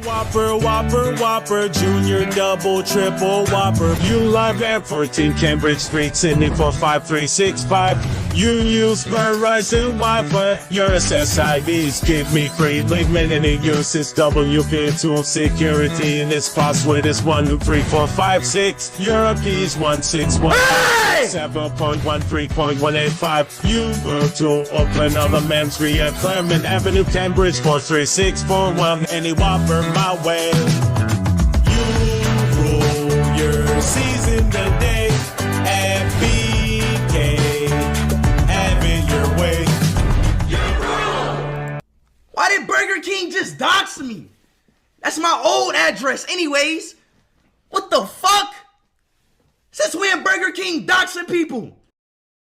Whopper, Whopper, Whopper, Junior, Double, Triple, Whopper. You live at 14 Cambridge Street, Sydney 45365. You use Verizon Wi-Fi. Your SSIDs give me free limited uses. WP tool security and its password is 123456. Your keys 161.7.13.185. You move to Oakland on the Men's at Claremont Avenue, Cambridge 43641. Any Whopper my way. You rule your season today at BK. Have it your way. Why did Burger King just dox me? That's my old address anyways. What the fuck? Since when Burger King doxing people?